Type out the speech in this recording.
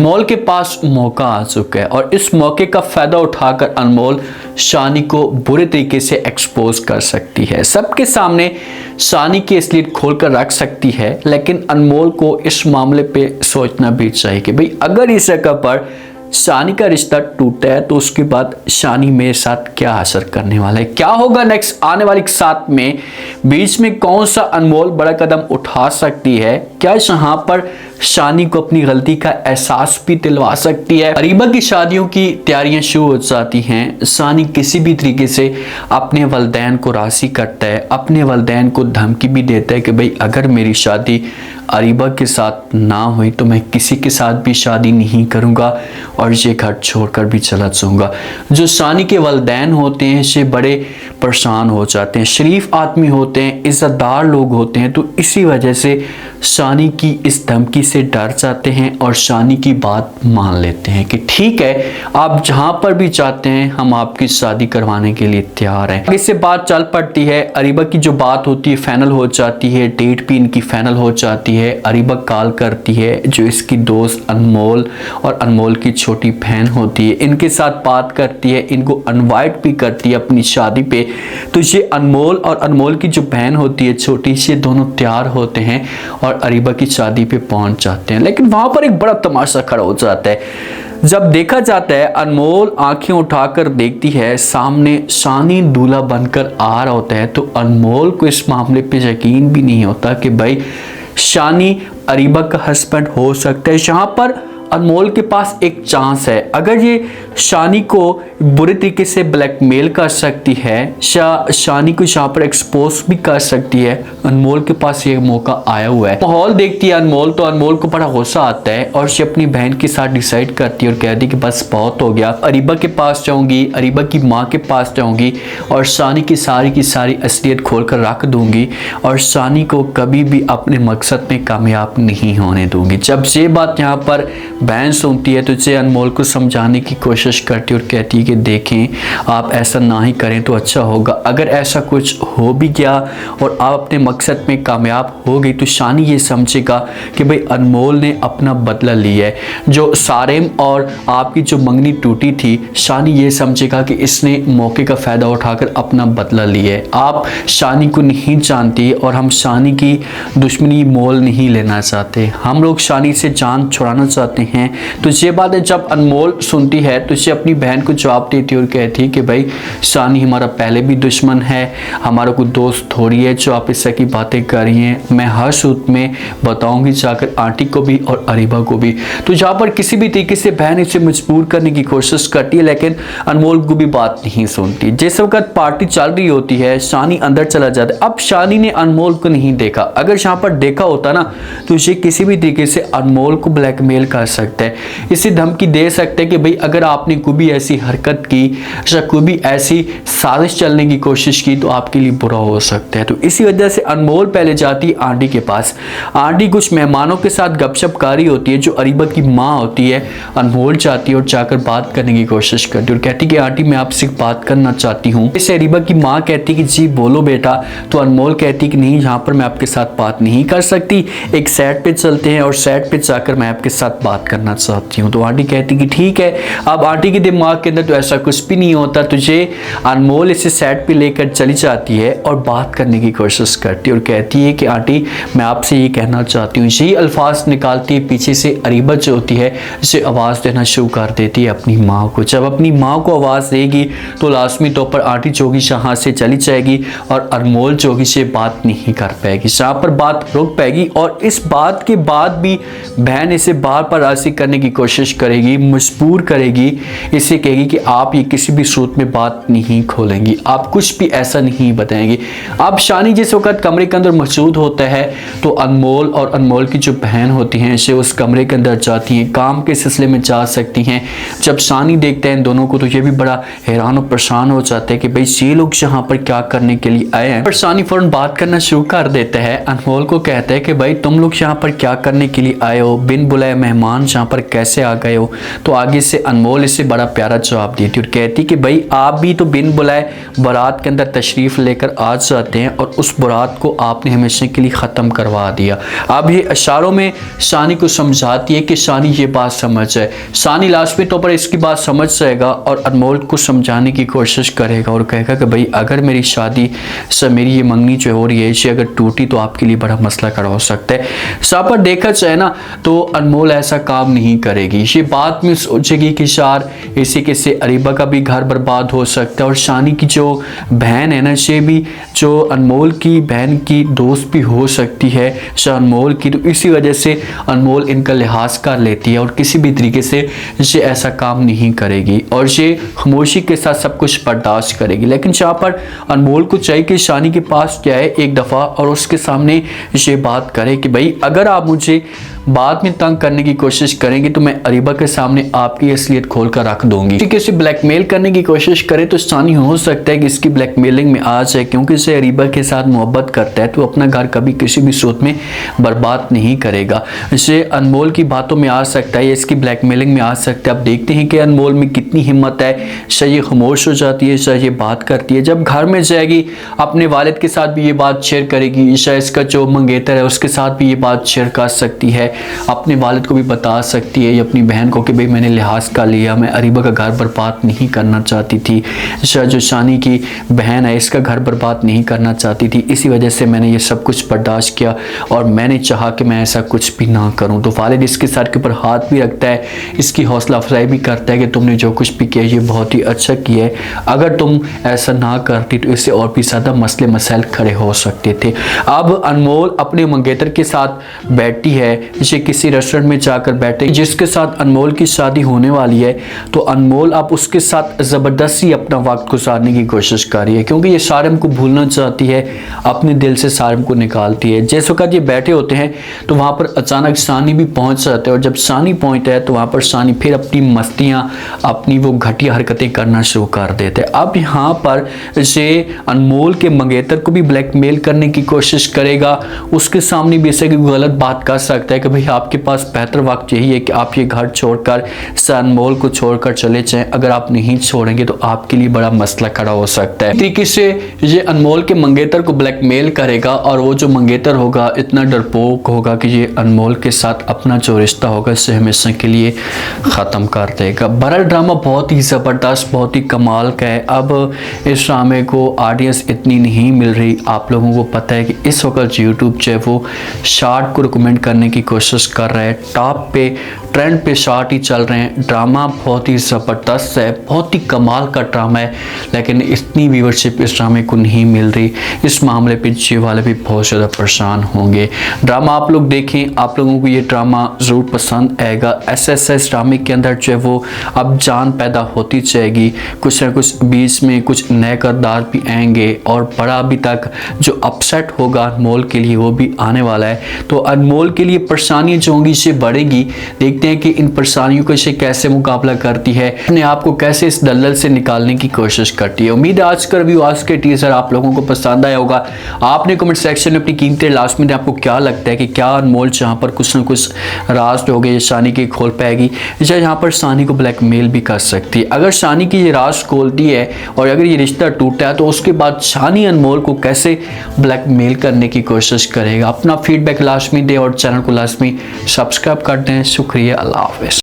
अनमोल के पास मौका आ चुका है और इस मौके का फायदा उठाकर अनमोल शानी को बुरे तरीके से एक्सपोज कर सकती है, सबके सामने शानी की असलियत खोलकर रख सकती है। लेकिन अनमोल को इस मामले पे सोचना भी चाहिए कि भाई अगर इस जगह पर शानी का रिश्ता टूटा है तो उसके बाद शानी मेरे साथ क्या असर करने वाला है, क्या होगा नेक्स्ट आने वाले साथ में, बीच में कौन सा अनमोल बड़ा कदम उठा सकती है, क्या यहाँ पर शानी को अपनी गलती का एहसास भी दिलवा सकती है। अरीबा की शादियों की तैयारियां शुरू हो जाती हैं। शानी किसी भी तरीके से अपने वालिदैन को राजी करता है, अपने वालिदैन को धमकी भी देता है कि भाई अगर मेरी शादी अरीबा के साथ ना हुई तो मैं किसी के साथ भी शादी नहीं करूंगा और ये घर छोड़कर भी चला जाऊंगा। जो शानी के वालिदैन होते हैं ये बड़े परेशान हो जाते हैं, शरीफ आदमी होते हैं, इज्जतदार लोग होते हैं, तो इसी वजह से शानी की इस धमकी से डर जाते हैं और शानी की बात मान लेते हैं कि ठीक है आप जहां पर भी चाहते हैं हम आपकी शादी करवाने के लिए तैयार हैं। इससे बात चल पड़ती है, अरीबा की जो बात होती है फाइनल हो जाती है, डेट भी इनकी फाइनल हो जाती है। अरीबा कॉल करती है जो इसकी दोस्त अनमोल और अनमोल की छोटी बहन होती है, इनके साथ बात करती है, इनको इनवाइट भी करती है अपनी शादी पे। तो ये अनमोल और अनमोल की जो बहन होती है छोटी, ये दोनों तैयार होते हैं और अरीबा की शादी पे पहुंच जाते हैं। लेकिन वहां पर एक बड़ा तमाशा खड़ा हो जाता है। जब देखा जाता है अनमोल आंखें उठाकर देखती है सामने शानी दूल्हा बनकर आ रहा होता है, तो अनमोल को इस मामले पे यकीन भी नहीं होता कि भाई शानी अरीबा का हस्बैंड हो सकता है। यहाँ पर अनमोल के पास एक चांस है, अगर ये शानी को बुरे तरीके से ब्लैकमेल कर सकती है, शानी को यहाँ पर एक्सपोज भी कर सकती है, अनमोल के पास ये मौका आया हुआ है। माहौल देखती है अनमोल तो अनमोल को बड़ा गुस्सा आता है और ये अपनी बहन के साथ डिसाइड करती है और कहती है कि बस बहुत हो गया, अरीबा के पास जाऊंगी, अरीबा की माँ के पास जाऊंगी और शानी की सारी असलियत खोल कर रख दूंगी और शानी को कभी भी अपने मकसद में कामयाब नहीं होने दूंगी। जब ये बात यहाँ पर बहन सुनती है तो उसे अनमोल को समझाने की कोशिश करती है और कहती है कि देखें आप ऐसा ना ही करें तो अच्छा होगा, अगर ऐसा कुछ हो भी गया और आप अपने मकसद में कामयाब हो गई तो शानी ये समझेगा कि भाई अनमोल ने अपना बदला लिया है। जो सारेम और आपकी जो मंगनी टूटी थी, शानी ये समझेगा कि इसने मौके का फ़ायदा उठाकर अपना बदला लिया है। आप शानी को नहीं जानती और हम शानी की दुश्मनी मोल नहीं लेना चाहते, हम लोग शानी से जान छुड़ाना चाहते हैं। तो ये बात है जब अनमोल सुनती है तो इसे अपनी बहन को जवाब देती है और कहती है कि भाई शानी हमारा पहले भी दुश्मन है, हमारा कोई दोस्त थोड़ी है जो आप इस तरह की बातें कर रही हैं, मैं हर सूरत में बताऊंगी जाकर आंटी को भी और अरीबा को भी। तो जहाँ पर किसी भी तरीके से बहन इसे मजबूर करने की कोशिश करती है लेकिन अनमोल को भी बात नहीं सुनती। जिस वक्त पार्टी चल रही होती है शानी अंदर चला जाता है। अब शानी ने अनमोल को नहीं देखा, अगर यहाँ पर देखा होता ना तो ये किसी भी तरीके से अनमोल को ब्लैकमेल कर सकता है, इसे धमकी दे सकते हैं कि भाई अगर आपने कोई भी ऐसी हरकत की या कोई भी ऐसी साजिश चलने की कोशिश की तो आपके लिए बुरा हो सकता है। तो इसी वजह से अनमोल पहले जाती है आंटी के पास। आंटी कुछ मेहमानों के साथ गपशप कर रही होती है जो अरीबा की माँ होती है। अनमोल जाती है और जाकर बात करने की कोशिश करती है और कहती है कि आंटी मैं आपसे बात करना चाहती हूँ। इसे अरीबा की माँ कहती है कि जी बोलो बेटा, तो अनमोल कहती है कि नहीं यहाँ पर मैं आपके साथ बात नहीं कर सकती, एक साइड पे चलते हैं और साइड पे जाकर मैं आपके साथ बात करना चाहती हूँ। तो आंटी कहती कि ठीक है। अब आंटी के दिमाग के अंदर तो ऐसा कुछ भी नहीं होता, तुझे अनमोल इसे साइड पे लेकर चली जाती है और बात करने की कोशिश करती है और कहती है कि आंटी मैं आपसे ये कहना चाहती हूँ। यही अल्फाज निकालती है पीछे से अरीबा जो होती है इसे आवाज़ देना शुरू कर देती है अपनी माँ को। जब अपनी माँ को आवाज़ देगी तो लाजमी तौर पर आंटी जोगी यहाँ से चली जाएगी और अनमोल जोगी से बात नहीं कर पाएगी, जहाँ पर बात रुक पाएगी। और इस बात के बाद भी बहन इसे बार बार राजी करने की कोशिश करेगी, मजबूर करेगी, इसे कहेगी कि आप ये किसी भी सूरत में बात नहीं खोलेंगी, आप कुछ भी ऐसा नहीं बताएंगे। अब शानी जिस वक्त कमरे के अंदर मौजूद होता है तो अनमोल और अनमोल की जो बहन होती हैं इसे उस कमरे के अंदर जाती हैं, काम के सिलसिले में जा सकती हैं। जब शानी देखते हैं इन दोनों को तो ये भी बड़ा हैरान और परेशान हो जाते हैं कि भाई ये लोग यहाँ पर क्या करने के लिए आए हैं। पर शानी फौरन बात करना शुरू कर देता है, अनमोल को कहता है कि भाई तुम लोग यहाँ पर क्या करने के लिए आए हो, बिन बुलाए मेहमान जान जहाँ पर कैसे आ गए हो। तो आगे से अनमोल इसे बड़ा प्यारा जवाब देती और कहती कि भाई आप भी तो बिन बुलाए बारात के अंदर तशरीफ लेकर आ जाते हैं और उस बारात को आपने हमेशा के लिए ख़त्म करवा दिया। अब ये इशारों में शानी को समझाती है कि शानी ये बात समझ जाए। शानी लाजमी तौर पर इसकी बात समझ जाएगा और अनमोल को समझाने की कोशिश करेगा और कहेगा कि भाई अगर मेरी शादी से मेरी ये मंगनी जो हो रही है इसे अगर टूटी तो आपके लिए बड़ा मसला खड़ा हो सकता है। यहाँ पर देखा जाए ना तो अनमोल ऐसा काम नहीं करेगी। ये बात में सोचेगी कि शार इसी के से अरीबा का भी घर बर्बाद हो सकता है और शानी की जो बहन है ना ये भी जो अनमोल की बहन की दोस्त भी हो सकती है अनमोल की। तो इसी वजह से अनमोल इनका लिहाज कर लेती है और किसी भी तरीके से ये ऐसा काम नहीं करेगी और ये खामोशी के साथ सब कुछ बर्दाश्त करेगी। लेकिन यहाँ पर अनमोल को चाहिए कि शानी के पास जाए एक दफ़ा और उसके सामने ये बात करे कि भाई अगर आप मुझे बाद में तंग करने की कोशिश करेंगे तो मैं अरीबा के सामने आपकी असलियत खोल कर रख दूंगी। किसी ब्लैकमेल करने की कोशिश करे तो शानी हो सकता है कि इसकी ब्लैकमेलिंग में आ जाए, क्योंकि इसे अरीबा के साथ मोहब्बत करता है तो अपना घर कभी किसी भी सूरत में बर्बाद नहीं करेगा। इसे अनमोल की बातों में आ सकता है, इसकी ब्लैकमेलिंग में आ सकता है। अब देखते हैं कि अनमोल में कितनी हिम्मत है। शायद ये खामोश हो जाती है, शायद ये बात करती है। जब घर में जाएगी अपने वालिद के साथ भी ये बात शेयर करेगी, शायद इसका जो मंगेतर है उसके साथ भी ये बात शेयर कर सकती है, अपने वालिद को भी बता सकती है, अपनी बहन को कि भाई मैंने लिहाज कर लिया, मैं अरीबा का घर बर्बाद नहीं करना चाहती थी। जो शानी की बहन है इसका घर बर्बाद नहीं करना चाहती थी, इसी वजह से मैंने ये सब कुछ बर्दाश्त किया और मैंने चाहा कि मैं ऐसा कुछ भी ना करूं। तो वालिद इसके सर के ऊपर हाथ भी रखता है, इसकी हौसला अफजाई भी करता है कि तुमने जो कुछ भी किया ये बहुत ही अच्छा किया है, अगर तुम ऐसा ना करती तो इससे और भी ज़्यादा मसले मसाइल खड़े हो सकते थे। अब अनमोल अपने मंगेतर के साथ बैठती है, इसे किसी रेस्टोरेंट में जाकर बैठे जिसके साथ अनमोल की शादी होने वाली है। तो अनमोल अब उसके साथ ज़बरदस्ती अपना वक्त गुजारने की कोशिश कर रही है, क्योंकि ये सारिम को भूलना चाहती है, अपने दिल से सारिम को निकालती है। जिस वक्त ये बैठे होते हैं तो वहाँ पर अचानक सानी भी पहुँच जाता है और जब सानी पहुँचता है तो वहाँ पर सानी फिर अपनी मस्तियाँ, अपनी वो घटिया हरकतें करना शुरू कर देते हैं। अब यहाँ पर से अनमोल के मंगेतर को भी ब्लैकमेल करने की कोशिश करेगा, उसके सामने भी ऐसे गलत बात कर सकता है कि भाई आपके पास बेहतर वक्त यही है कि आप ये घर छोड़कर अनमोल को छोड़कर चले जाएं, अगर आप नहीं छोड़ेंगे तो आपके लिए बड़ा मसला खड़ा हो सकता है। तरीके से ये अनमोल के मंगेतर को ब्लैकमेल करेगा और वो जो मंगेतर होगा इतना डरपोक होगा कि ये अनमोल के साथ अपना जो रिश्ता होगा इसे हमेशा के लिए ख़त्म कर देगा। बहरहाल ड्रामा बहुत ही ज़बरदस्त, बहुत ही कमाल का है। अब इस ड्रामे को ऑडियंस इतनी नहीं मिल रही, आप लोगों को पता है कि इस वक्त यूट्यूब जो है वो शार्ट को रिकमेंड करने की कोशिश कर रहा है, टॉप पे ट्रेंड पे शॉर्ट ही चल रहे हैं। ड्रामा बहुत ही ज़बरदस्त है, बहुत ही कमाल का ड्रामा है, लेकिन इतनी व्यूअरशिप इस ड्रामे को नहीं मिल रही। इस मामले पे जी वाले भी बहुत ज़्यादा परेशान होंगे। ड्रामा आप लोग देखें, आप लोगों को ये ड्रामा ज़रूर पसंद आएगा। ऐसे ड्रामे के अंदर जो है वो अब जान पैदा होती जाएगी, कुछ ना कुछ बीच में कुछ नए किरदार भी आएंगे और बड़ा अभी तक जो अपसेट होगा अनमोल के लिए वो भी आने वाला है। तो अनमोल के लिए परेशानियाँ जो होंगी इससे बढ़ेगी। देखते हैं कि इन परेशानियों को इसे कैसे मुकाबला करती है, अपने आप को कैसे इस दलदल से निकालने की कोशिश करती है। उम्मीद है आज का रिव्यू, आज के टीजर आप लोगों को पसंद आया होगा। आपने कमेंट सेक्शन में अपनी कीमती लास्ट में आपको क्या लगता है कि क्या अनमोल जहाँ पर कुछ ना कुछ राज हो गए शानी की खोल पाएगी, या यहाँ पर शानी को ब्लैकमेल भी कर सकती है। अगर शानी की ये राज खोलती है और अगर ये रिश्ता टूटा है तो उसके बाद शानी अनमोल को कैसे ब्लैकमेल करने की कोशिश करेगा। अपना फीडबैक लास्ट में दे और चैनल को लास्ट में सब्सक्राइब कर दें। शुक्रिया, अल्लाह हाफ़िज़।